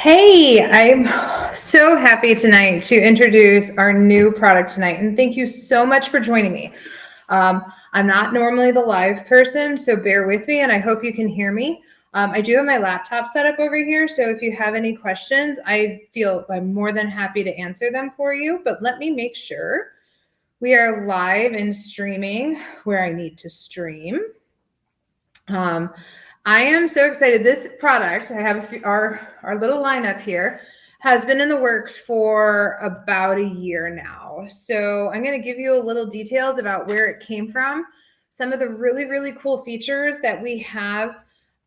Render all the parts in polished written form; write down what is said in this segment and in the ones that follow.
Hey, I'm so happy tonight to introduce our new product tonight, and thank you so much for joining me. I'm not normally the live person, so bear with me, and I hope you can hear me. I do have my laptop set up over here, so if you have any questions, I feel I'm more than happy to answer them for you, but let me make sure we are live and streaming where I need to stream. I am so excited. This product, I have our little lineup here, has been in the works for about a year now. So I'm going to give you a little details about where it came from, some of the really, really cool features that we have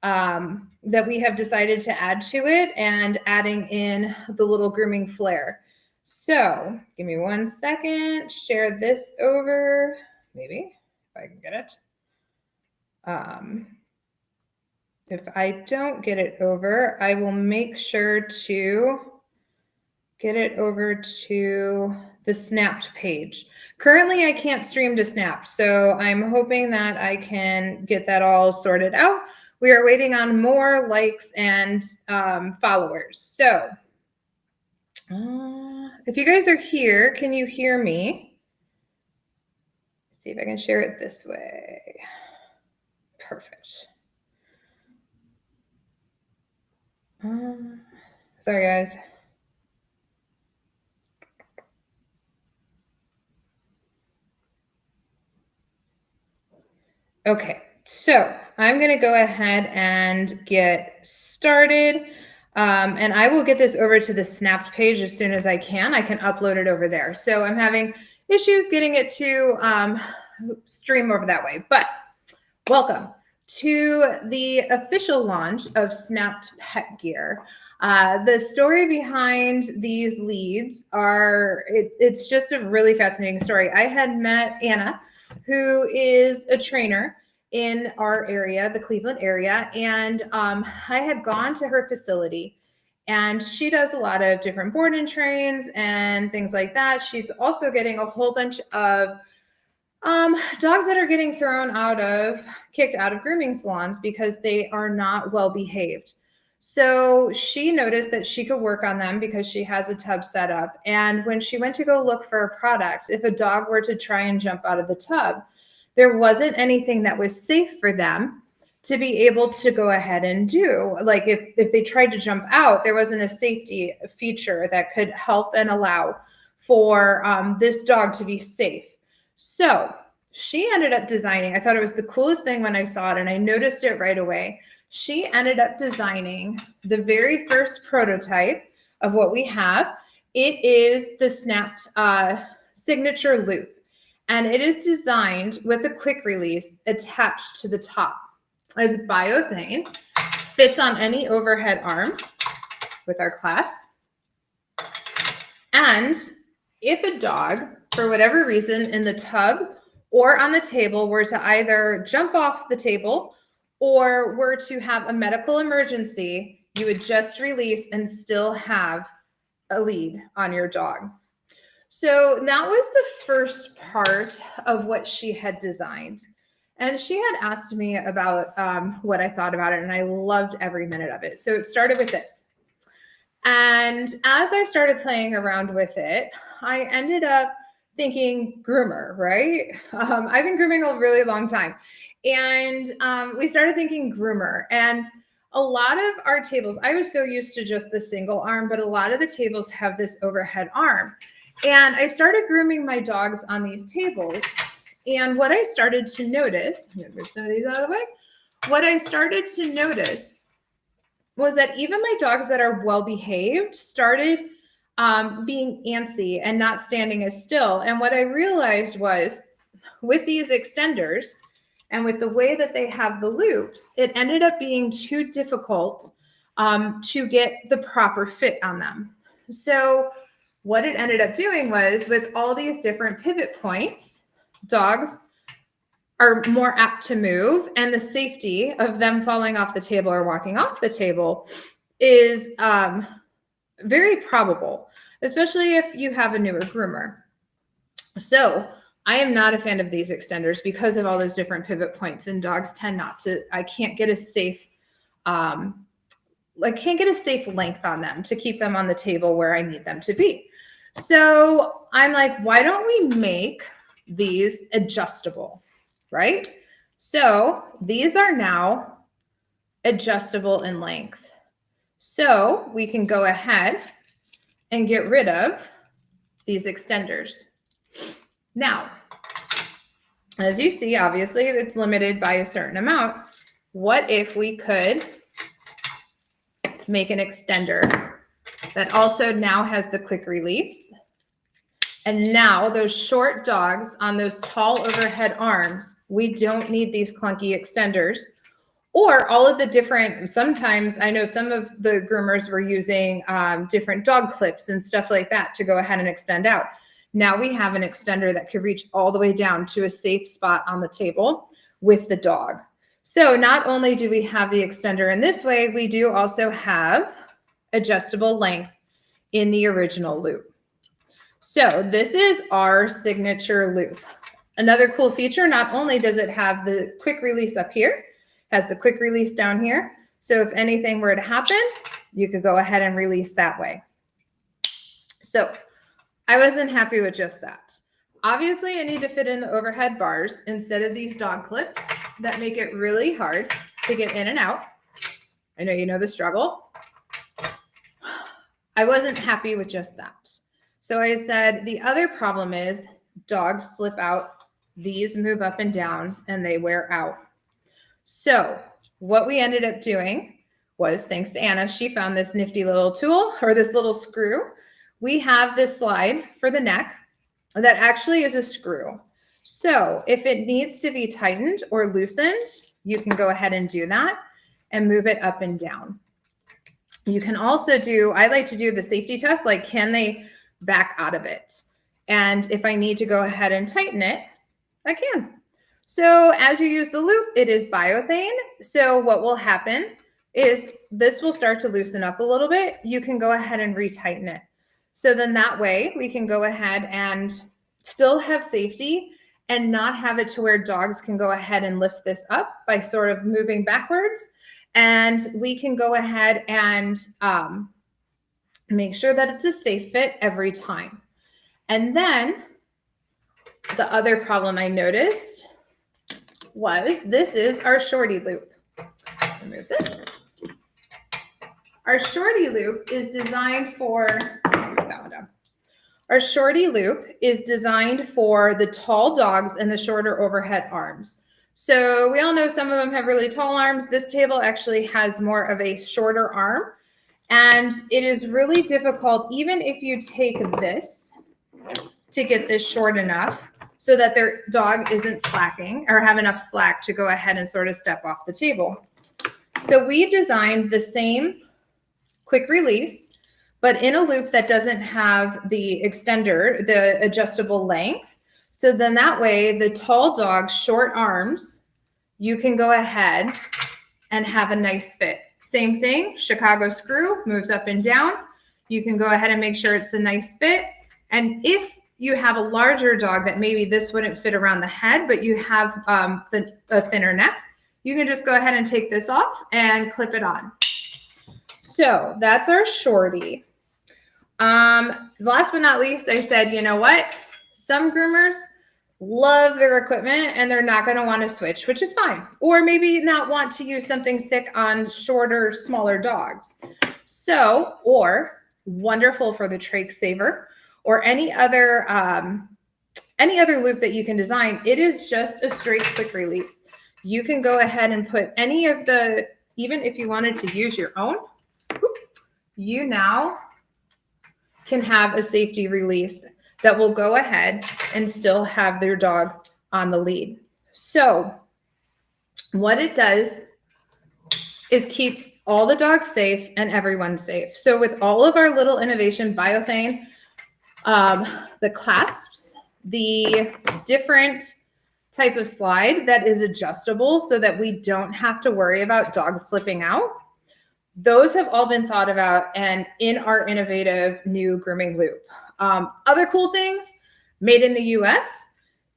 decided to add to it, and adding in the little grooming flair. So give me 1 second, share this over, maybe if I can get it. If I don't get it over, I will make sure to get it over to the Snapt page. Currently, I can't stream to Snapt, so I'm hoping that I can get that all sorted out. We are waiting on more likes and followers. So if you guys are here, can you hear me? Let's see if I can share it this way. Perfect. Sorry, guys. Okay, so I'm going to go ahead and get started. And I will get this over to the Snapt page as soon as I can. I can upload it over there. So I'm having issues getting it to stream over that way. But welcome to the official launch of Snapt Pet Gear. The story behind these leads it's just a really fascinating story. I had met Anna, who is a trainer in our area, the Cleveland area, and I had gone to her facility, and she does a lot of different board and trains and things like that. She's also getting a whole bunch of dogs that are getting kicked out of grooming salons because they are not well behaved. So she noticed that she could work on them because she has a tub set up. And when she went to go look for a product, if a dog were to try and jump out of the tub, there wasn't anything that was safe for them to be able to go ahead and do. Like if they tried to jump out, there wasn't a safety feature that could help and allow for this dog to be safe. So she ended up designing, I thought it was the coolest thing when I saw it, and I noticed it right away. She ended up designing the very first prototype of what we have. It is the Snapt signature loop, and it is designed with a quick release attached to the top. It's biothane, fits on any overhead arm with our clasp. And if a dog, for whatever reason, in the tub or on the table were to either jump off the table or were to have a medical emergency, you would just release and still have a lead on your dog. So that was the first part of what she had designed. And she had asked me about what I thought about it, and I loved every minute of it. So it started with this. And as I started playing around with it, I ended up thinking groomer, right? I've been grooming a really long time. And we started thinking groomer. And a lot of our tables, I was so used to just the single arm, but a lot of the tables have this overhead arm. And I started grooming my dogs on these tables. And what I started to notice, I'm going to move some of these out of the way. What I started to notice was that even my dogs that are well behaved started being antsy and not standing as still. And what I realized was with these extenders and with the way that they have the loops, it ended up being too difficult to get the proper fit on them. So what it ended up doing was, with all these different pivot points, dogs are more apt to move, and the safety of them falling off the table or walking off the table is very probable, especially if you have a newer groomer. So I am not a fan of these extenders because of all those different pivot points, and dogs tend not to, I can't get a safe I can't get a safe length on them to keep them on the table where I need them to be. So I'm like, why don't we make these adjustable, right? So these are now adjustable in length. So we can go ahead and get rid of these extenders. Now, as you see, obviously it's limited by a certain amount. What if we could make an extender that also now has the quick release? And now those short dogs on those tall overhead arms, we don't need these clunky extenders or all of the different, sometimes I know some of the groomers were using different dog clips and stuff like that to go ahead and extend out. Now we have an extender that could reach all the way down to a safe spot on the table with the dog. So not only do we have the extender in this way, we do also have adjustable length in the original loop. So this is our signature loop. Another cool feature, not only does it have the quick release up here, has the quick release down here. So if anything were to happen, you could go ahead and release that way. So I wasn't happy with just that. Obviously, I need to fit in the overhead bars instead of these dog clips that make it really hard to get in and out. I know you know the struggle. I wasn't happy with just that. So I said, the other problem is dogs slip out, these move up and down, and they wear out. So what we ended up doing was, thanks to Anna, she found this nifty little tool or this little screw. We have this slide for the neck that actually is a screw. So if it needs to be tightened or loosened, you can go ahead and do that and move it up and down. You can also do, I like to do the safety test, like can they back out of it? And if I need to go ahead and tighten it, I can. So as you use the loop, it is biothane. So what will happen is this will start to loosen up a little bit. You can go ahead and retighten it. So then that way we can go ahead and still have safety and not have it to where dogs can go ahead and lift this up by sort of moving backwards. And we can go ahead and make sure that it's a safe fit every time. And then the other problem I noticed was this is our shorty loop. Remove this. Our shorty loop is designed for, that one down. Our shorty loop is designed for the tall dogs and the shorter overhead arms. So we all know some of them have really tall arms. This table actually has more of a shorter arm. And it is really difficult, even if you take this, to get this short enough so that their dog isn't slacking or have enough slack to go ahead and sort of step off the table. So we designed the same quick release, but in a loop that doesn't have the extender, the adjustable length. So then that way, the tall dog's short arms, you can go ahead and have a nice fit. Same thing, Chicago screw moves up and down. You can go ahead and make sure it's a nice fit. And if you have a larger dog that maybe this wouldn't fit around the head, but you have a thinner neck, you can just go ahead and take this off and clip it on. So that's our shorty. Last but not least, I said, you know what? Some groomers love their equipment and they're not going to want to switch, which is fine. Or maybe not want to use something thick on shorter, smaller dogs. So, or wonderful for the trach saver or any other loop that you can design. It is just a straight quick release. You can go ahead and put any of the, even if you wanted to use your own, you now can have a safety release that will go ahead and still have their dog on the lead. So what it does is keeps all the dogs safe and everyone safe. So with all of our little innovation, biothane, the clasps, the different type of slide that is adjustable so that we don't have to worry about dogs slipping out, those have all been thought about and in our innovative new grooming loop. Other cool things, made in the US,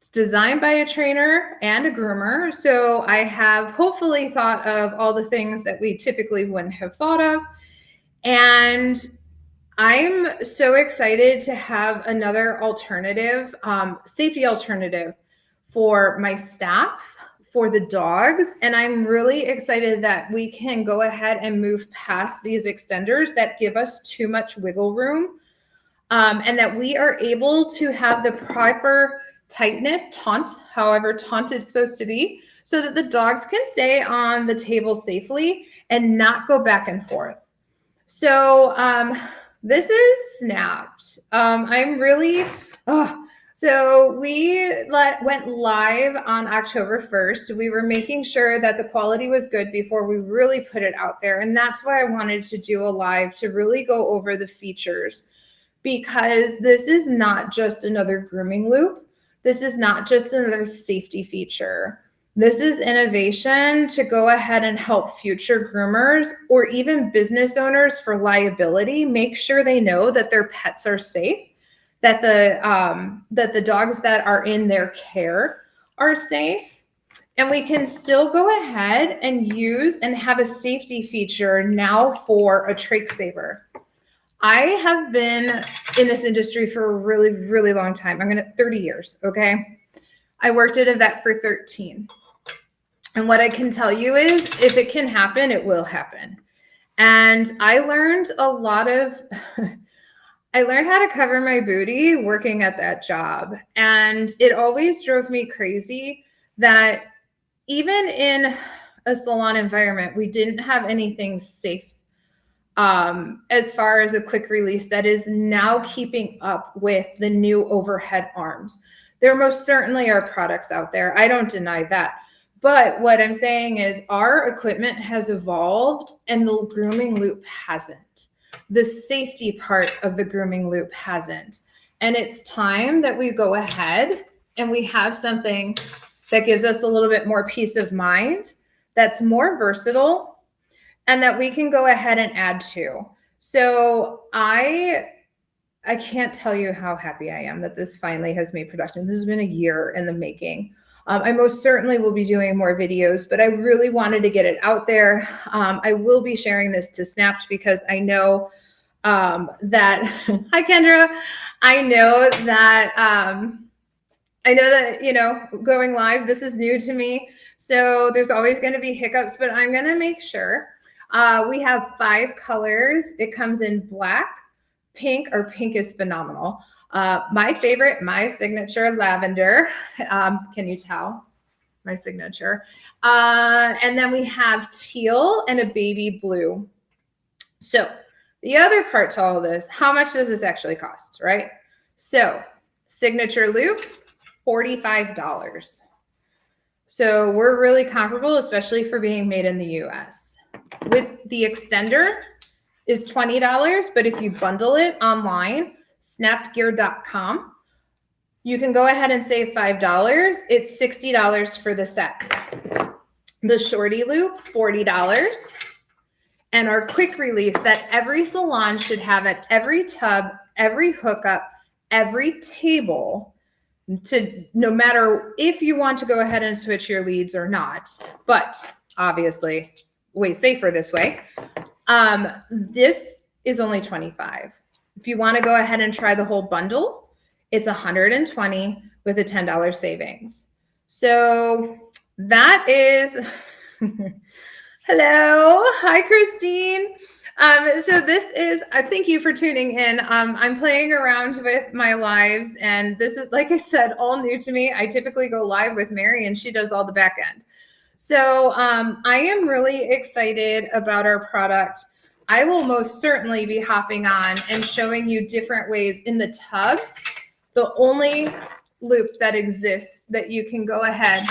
It's designed by a trainer and a groomer. So I have hopefully thought of all the things that we typically wouldn't have thought of. And I'm so excited to have another alternative, safety alternative for my staff, for the dogs. And I'm really excited that we can go ahead and move past these extenders that give us too much wiggle room, and that we are able to have the proper tightness, however taut it's supposed to be, so that the dogs can stay on the table safely and not go back and forth. So this is Snapt. I'm really, so we went live on October 1st. We were making sure that the quality was good before we really put it out there. And that's why I wanted to do a live to really go over the features, because this is not just another grooming loop. This is not just another safety feature. This is innovation to go ahead and help future groomers or even business owners for liability make sure they know that their pets are safe, that the dogs that are in their care are safe. And we can still go ahead and use and have a safety feature now for a trach saver. I have been in this industry for a really, really long time. I'm going to 30 years. Okay. I worked at a vet for 13. And what I can tell you is if it can happen, it will happen. And I learned a lot of, I learned how to cover my booty working at that job. And it always drove me crazy that even in a salon environment, we didn't have anything safe as far as a quick release that is now keeping up with the new overhead arms. There most certainly are products out there. I don't deny that. But what I'm saying is our equipment has evolved and the grooming loop hasn't. The safety part of the grooming loop hasn't. And it's time that we go ahead and we have something that gives us a little bit more peace of mind, that's more versatile, and that we can go ahead and add to. So I can't tell you how happy I am that this finally has made production. This has been a year in the making. I most certainly will be doing more videos, but I really wanted to get it out there. I will be sharing this to Snapt because I know that, hi Kendra, I know that, you know, going live, this is new to me. So there's always going to be hiccups, but I'm going to make sure. We have 5 colors. It comes in black, pink, or pink is phenomenal. My favorite, my signature, lavender. Can you tell? My signature. And then we have teal and a baby blue. So the other part to all of this, how much does this actually cost, right? So signature loop, $45. So we're really comparable, especially for being made in the US. With the extender is $20, but if you bundle it online, snaptgear.com, you can go ahead and save $5. It's $60 for the set. The shorty loop, $40. And our quick release that every salon should have at every tub, every hookup, every table, to no matter if you want to go ahead and switch your leads or not, but obviously way safer this way. This is only $25. If you want to go ahead and try the whole bundle, it's $120 with a $10 savings. So that is, hello, hi Christine. So this is, thank you for tuning in. I'm playing around with my lives, and this is, like I said, all new to me. I typically go live with Mary and she does all the back end. So I am really excited about our product. I will most certainly be hopping on and showing you different ways in the tub. The only loop that exists that you can go ahead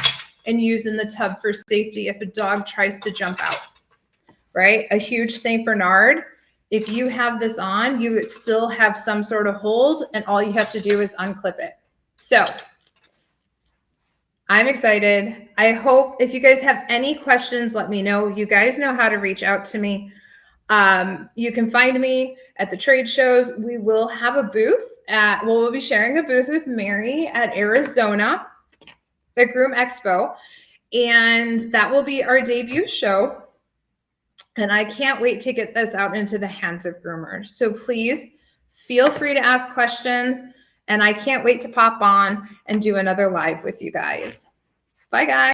and use in the tub for safety if a dog tries to jump out, right? A huge Saint Bernard, if you have this on, you would still have some sort of hold, and all you have to do is unclip it. So I'm excited. I hope if you guys have any questions, let me know. You guys know how to reach out to me. You can find me at the trade shows. We will have a booth we'll be sharing a booth with Mary at Arizona. the Groom Expo, and that will be our debut show. And I can't wait to get this out into the hands of groomers. So please feel free to ask questions, and I can't wait to pop on and do another live with you guys. Bye, guys.